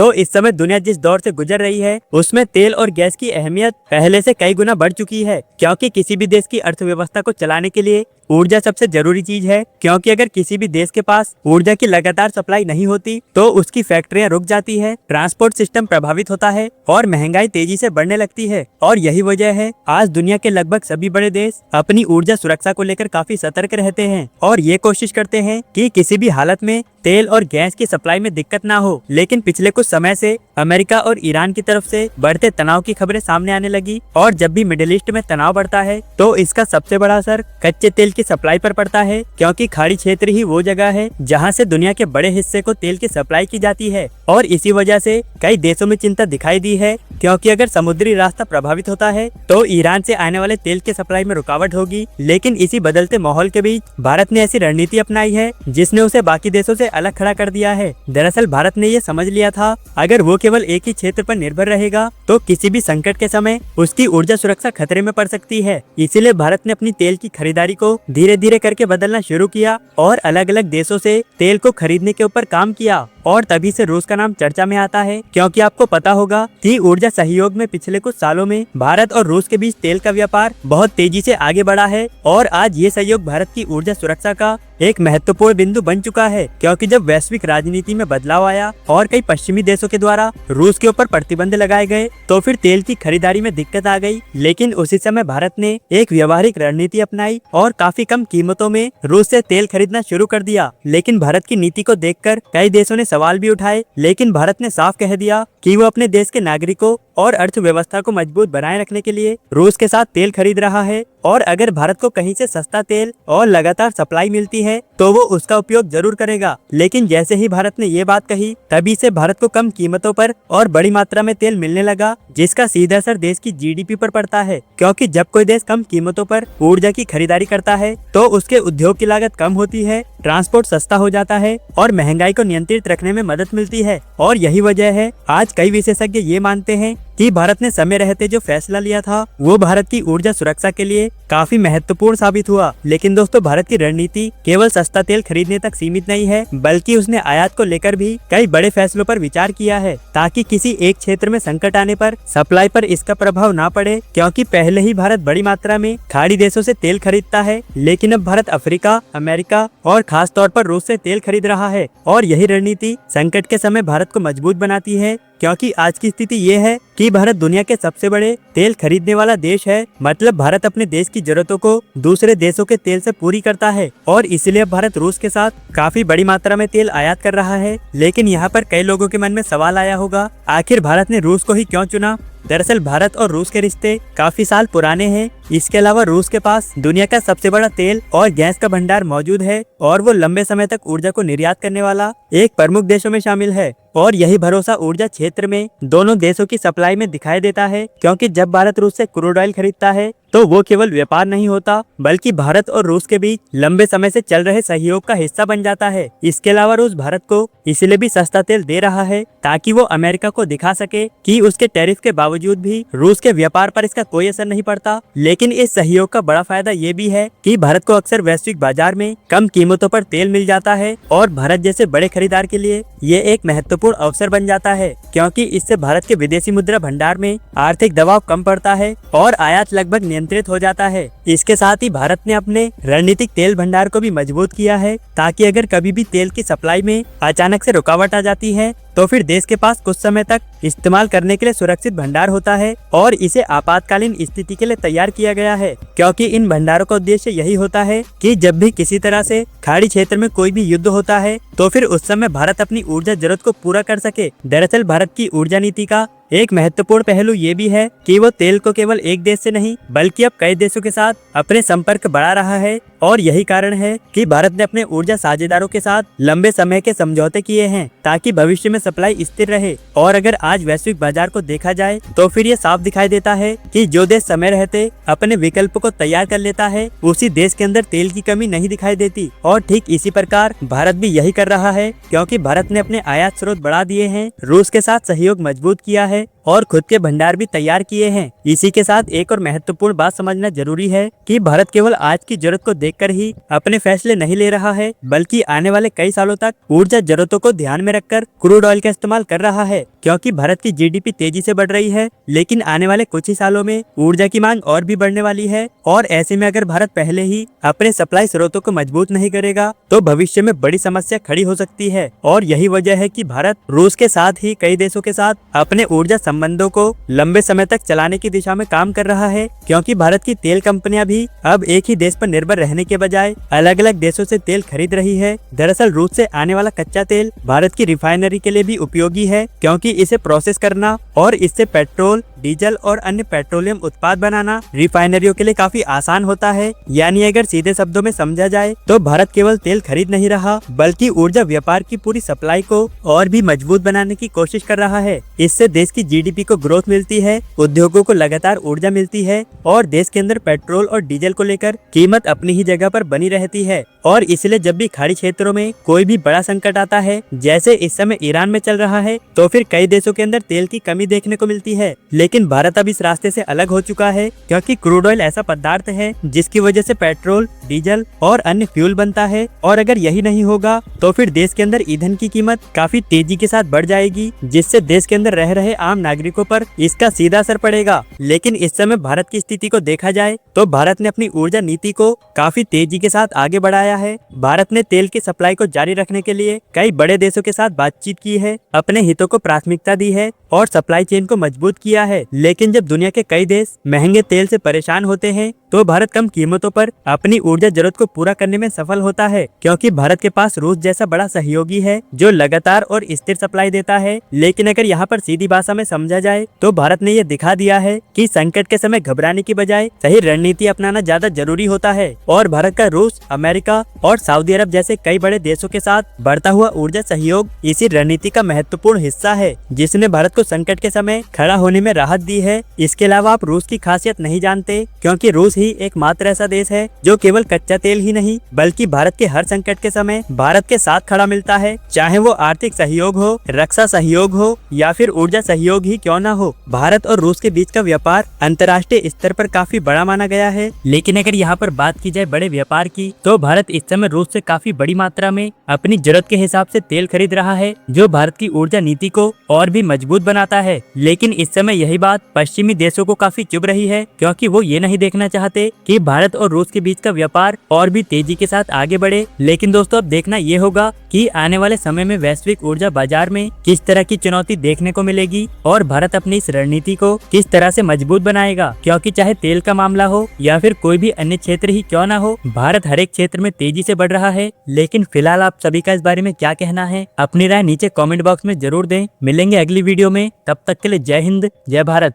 तो इस समय दुनिया जिस दौर से गुजर रही है उसमें तेल और गैस की अहमियत पहले से कई गुना बढ़ चुकी है, क्योंकि किसी भी देश की अर्थव्यवस्था को चलाने के लिए ऊर्जा सबसे जरूरी चीज है। क्योंकि अगर किसी भी देश के पास ऊर्जा की लगातार सप्लाई नहीं होती तो उसकी फैक्ट्रियां रुक जाती है, ट्रांसपोर्ट सिस्टम प्रभावित होता है और महंगाई तेजी से बढ़ने लगती है। और यही वजह है आज दुनिया के लगभग सभी बड़े देश अपनी ऊर्जा सुरक्षा को लेकर काफी सतर्क रहते हैं और ये कोशिश करते हैं कि किसी भी हालत में तेल और गैस की सप्लाई में दिक्कत ना हो। लेकिन पिछले कुछ समय से अमेरिका और ईरान की तरफ से बढ़ते तनाव की खबरें सामने आने लगी और जब भी मिडिल ईस्ट में तनाव बढ़ता है तो इसका सबसे बड़ा असर कच्चे तेल की सप्लाई पर पड़ता है, क्योंकि खाड़ी क्षेत्र ही वो जगह है जहां से दुनिया के बड़े हिस्से को तेल की सप्लाई की जाती है। और इसी वजह से कई देशों में चिंता दिखाई दी है, क्योंकि अगर समुद्री रास्ता प्रभावित होता है तो ईरान से आने वाले तेल की सप्लाई में रुकावट होगी। लेकिन इसी बदलते माहौल के बीच भारत ने ऐसी रणनीति अपनाई है जिसने उसे बाकी देशों से अलग खड़ा कर दिया है। दरअसल भारत ने ये समझ लिया था अगर वो केवल एक ही क्षेत्र पर निर्भर रहेगा तो किसी भी संकट के समय उसकी ऊर्जा सुरक्षा खतरे में पड़ सकती है। इसीलिए भारत ने अपनी तेल की खरीदारी को धीरे धीरे करके बदलना शुरू किया और अलग अलग देशों से तेल को खरीदने के ऊपर काम किया। और तभी से रूस का नाम चर्चा में आता है, क्योंकि आपको पता होगा कि ऊर्जा सहयोग में पिछले कुछ सालों में भारत और रूस के बीच तेल का व्यापार बहुत तेजी से आगे बढ़ा है। और आज ये सहयोग भारत की ऊर्जा सुरक्षा का एक महत्वपूर्ण बिंदु बन चुका है, क्योंकि जब वैश्विक राजनीति में बदलाव आया और कई पश्चिमी देशों के द्वारा रूस के ऊपर प्रतिबंध लगाए गए तो फिर तेल की खरीदारी में दिक्कत आ गई। लेकिन उसी समय भारत ने एक व्यवहारिक रणनीति अपनाई और काफी कम कीमतों में रूस से तेल खरीदना शुरू कर दिया। लेकिन भारत की नीति को देखकर कई देशों ने सवाल भी उठाए, लेकिन भारत ने साफ कह दिया कि वो अपने देश के नागरिकों और अर्थव्यवस्था को मजबूत बनाए रखने के लिए रूस के साथ तेल खरीद रहा है। और अगर भारत को कहीं से सस्ता तेल और लगातार सप्लाई मिलती है तो वो उसका उपयोग जरूर करेगा। लेकिन जैसे ही भारत ने ये बात कही तभी से भारत को कम कीमतों पर और बड़ी मात्रा में तेल मिलने लगा, जिसका सीधा असर देश की जीडीपी पर पड़ता है। क्योंकि जब कोई देश कम कीमतों पर ऊर्जा की खरीदारी करता है तो उसके उद्योग की लागत कम होती है, ट्रांसपोर्ट सस्ता हो जाता है और महंगाई को नियंत्रित रखने में मदद मिलती है। और यही वजह है आज कई विशेषज्ञ ये मानते हैं कि भारत ने समय रहते जो फैसला लिया था वो भारत की ऊर्जा सुरक्षा के लिए काफी महत्वपूर्ण साबित हुआ। लेकिन दोस्तों, भारत की रणनीति केवल सस्ता तेल खरीदने तक सीमित नहीं है, बल्कि उसने आयात को लेकर भी कई बड़े फैसलों पर विचार किया है, ताकि किसी एक क्षेत्र में संकट आने पर सप्लाई पर इसका प्रभाव ना पड़े। क्योंकि पहले ही भारत बड़ी मात्रा में खाड़ी देशों से तेल खरीदता है, लेकिन अब भारत अफ्रीका, अमेरिका और खास तौर पर रूस से तेल खरीद रहा है। और यही रणनीति संकट के समय भारत को मजबूत बनाती है, क्योंकि आज की स्थिति ये है कि भारत दुनिया के सबसे बड़े तेल खरीदने वाला देश है। मतलब भारत अपने देश की जरूरतों को दूसरे देशों के तेल से पूरी करता है और इसलिए भारत रूस के साथ काफी बड़ी मात्रा में तेल आयात कर रहा है। लेकिन यहाँ पर कई लोगों के मन में सवाल आया होगा, आखिर भारत ने रूस को ही क्यों चुना? दरअसल भारत और रूस के रिश्ते काफी साल पुराने हैं। इसके अलावा रूस के पास दुनिया का सबसे बड़ा तेल और गैस का भंडार मौजूद है और वो लंबे समय तक ऊर्जा को निर्यात करने वाला एक प्रमुख देशों में शामिल है। और यही भरोसा ऊर्जा क्षेत्र में दोनों देशों की सप्लाई में दिखाई देता है, क्योंकि जब भारत रूस से क्रूड ऑयल खरीदता है तो वो केवल व्यापार नहीं होता, बल्कि भारत और रूस के बीच लंबे समय से चल रहे सहयोग का हिस्सा बन जाता है। इसके अलावा रूस भारत को इसलिए भी सस्ता तेल दे रहा है ताकि वो अमेरिका को दिखा सके कि उसके टैरिफ के बावजूद भी रूस के व्यापार पर इसका कोई असर नहीं पड़ता। लेकिन इस सहयोग का बड़ा फायदा ये भी है कि भारत को अक्सर वैश्विक बाजार में कम कीमतों पर तेल मिल जाता है और भारत जैसे बड़े खरीदार के लिए ये एक महत्वपूर्ण अवसर बन जाता है, क्योंकि इससे भारत के विदेशी मुद्रा भंडार में आर्थिक दबाव कम पड़ता है और आयात लगभग नियंत्रित हो जाता है। इसके साथ ही भारत ने अपने रणनीतिक तेल भंडार को भी मजबूत किया है, ताकि अगर कभी भी तेल की सप्लाई में अचानक से रुकावट आ जाती है तो फिर देश के पास कुछ समय तक इस्तेमाल करने के लिए सुरक्षित भंडार होता है और इसे आपातकालीन स्थिति के लिए तैयार किया गया है। क्योंकि इन भंडारों का उद्देश्य यही होता है कि जब भी किसी तरह से खाड़ी क्षेत्र में कोई भी युद्ध होता है तो फिर उस समय भारत अपनी ऊर्जा जरूरत को पूरा कर सके। दरअसल भारत की ऊर्जा नीति का एक महत्वपूर्ण पहलू ये भी है कि वो तेल को केवल एक देश से नहीं बल्कि अब कई देशों के साथ अपने संपर्क बढ़ा रहा है। और यही कारण है कि भारत ने अपने ऊर्जा साझेदारों के साथ लंबे समय के समझौते किए हैं ताकि भविष्य में सप्लाई स्थिर रहे। और अगर आज वैश्विक बाजार को देखा जाए तो फिर ये साफ दिखाई देता है कि जो देश समय रहते अपने विकल्प को तैयार कर लेता है उसी देश के अंदर तेल की कमी नहीं दिखाई देती। और ठीक इसी प्रकार भारत भी यही कर रहा है, क्योंकि भारत ने अपने आयात स्रोत बढ़ा दिए हैं, रूस के साथ सहयोग मजबूत किया है और खुद के भंडार भी तैयार किए हैं। इसी के साथ एक और महत्वपूर्ण बात समझना जरूरी है कि भारत केवल आज की जरूरत को देखकर ही अपने फैसले नहीं ले रहा है, बल्कि आने वाले कई सालों तक ऊर्जा जरूरतों को ध्यान में रखकर क्रूड ऑयल का इस्तेमाल कर रहा है। क्योंकि भारत की जीडीपी तेजी से बढ़ रही है, लेकिन आने वाले कुछ ही सालों में ऊर्जा की मांग और भी बढ़ने वाली है। और ऐसे में अगर भारत पहले ही अपने सप्लाई स्रोतों को मजबूत नहीं करेगा तो भविष्य में बड़ी समस्या खड़ी हो सकती है। और यही वजह है कि भारत रूस के साथ ही कई देशों के साथ अपने ऊर्जा संबंधों को लंबे समय तक चलाने की दिशा में काम कर रहा है। क्योंकि भारत की तेल कंपनियां भी अब एक ही देश पर निर्भर रहने के बजाय अलग अलग देशों से तेल खरीद रही है। दरअसल रूस से आने वाला कच्चा तेल भारत की रिफाइनरी के लिए भी उपयोगी है, क्योंकि इसे प्रोसेस करना और इससे पेट्रोल, डीजल और अन्य पेट्रोलियम उत्पाद बनाना रिफाइनरियों के लिए काफी आसान होता है। यानी अगर सीधे शब्दों में समझा जाए तो भारत केवल तेल खरीद नहीं रहा, बल्कि ऊर्जा व्यापार की पूरी सप्लाई को और भी मजबूत बनाने की कोशिश कर रहा है। इससे देश की जीडीपी को ग्रोथ मिलती है, उद्योगों को लगातार ऊर्जा मिलती है और देश के अंदर पेट्रोल और डीजल को लेकर कीमत अपनी ही जगह पर बनी रहती है। और इसलिए जब भी खाड़ी क्षेत्रों में कोई भी बड़ा संकट आता है, जैसे इस समय ईरान में चल रहा है, तो फिर कई देशों के अंदर तेल की कमी देखने को मिलती है। लेकिन भारत अब इस रास्ते से अलग हो चुका है, क्योंकि क्रूड ऑयल ऐसा पदार्थ है जिसकी वजह से पेट्रोल, डीजल और अन्य फ्यूल बनता है। और अगर यही नहीं होगा तो फिर देश के अंदर ईंधन की कीमत काफी तेजी के साथ बढ़ जाएगी, जिससे देश के अंदर रह रहे आम नागरिकों पर इसका सीधा असर पड़ेगा। लेकिन इस समय भारत की स्थिति को देखा जाए तो भारत ने अपनी ऊर्जा नीति को काफी तेजी के साथ आगे बढ़ाया है। भारत ने तेल की सप्लाई को जारी रखने के लिए कई बड़े देशों के साथ बातचीत की है, अपने हितों को प्राथमिकता दी है और सप्लाई चेन को मजबूत किया है। लेकिन जब दुनिया के कई देश महंगे तेल से परेशान होते हैं तो भारत कम कीमतों पर अपनी ऊर्जा जरूरत को पूरा करने में सफल होता है, क्योंकि भारत के पास रूस जैसा बड़ा सहयोगी है जो लगातार और स्थिर सप्लाई देता है। लेकिन अगर यहाँ पर सीधी भाषा में समझा जाए तो भारत ने यह दिखा दिया है कि संकट के समय घबराने की बजाय सही रणनीति अपनाना ज्यादा जरूरी होता है। और भारत का रूस, अमेरिका और सऊदी अरब जैसे कई बड़े देशों के साथ बढ़ता हुआ ऊर्जा सहयोग इसी रणनीति का महत्वपूर्ण हिस्सा है, जिसने भारत को संकट के समय खड़ा होने में राहत दी है। इसके अलावा आप रूस की खासियत नहीं जानते, क्योंकि रूस ही एकमात्र ऐसा देश है जो केवल कच्चा तेल ही नहीं बल्कि भारत के हर संकट के समय भारत के साथ खड़ा मिलता है, चाहे वो आर्थिक सहयोग हो, रक्षा सहयोग हो या फिर ऊर्जा सहयोग ही क्यों ना हो। भारत और रूस के बीच का व्यापार अंतर्राष्ट्रीय स्तर पर काफी बड़ा माना गया है। लेकिन अगर यहाँ पर बात की जाए बड़े व्यापार की, तो भारत इस समय रूस से काफी बड़ी मात्रा में अपनी जरूरत के हिसाब से तेल खरीद रहा है, जो भारत की ऊर्जा नीति को और भी मजबूत बनाता है। लेकिन इस समय यही बात पश्चिमी देशों को काफी चुभ रही है, क्योंकि वो ये नहीं देखना चाहते कि भारत और रूस के बीच का व्यापार और भी तेजी के साथ आगे बढ़े। लेकिन दोस्तों अब देखना ये होगा कि आने वाले समय में वैश्विक ऊर्जा बाजार में किस तरह की चुनौती देखने को मिलेगी और भारत अपनी इस रणनीति को किस तरह से मजबूत बनाएगा। क्योंकि चाहे तेल का मामला हो या फिर कोई भी अन्य क्षेत्र ही क्यों ना हो, भारत हर एक क्षेत्र में तेजी से बढ़ रहा है। लेकिन फिलहाल आप सभी का इस बारे में क्या कहना है, अपनी राय नीचे कमेंट बॉक्स में जरूर दें। मिलेंगे अगली वीडियो में, तब तक के लिए जय हिंद, जय भारत।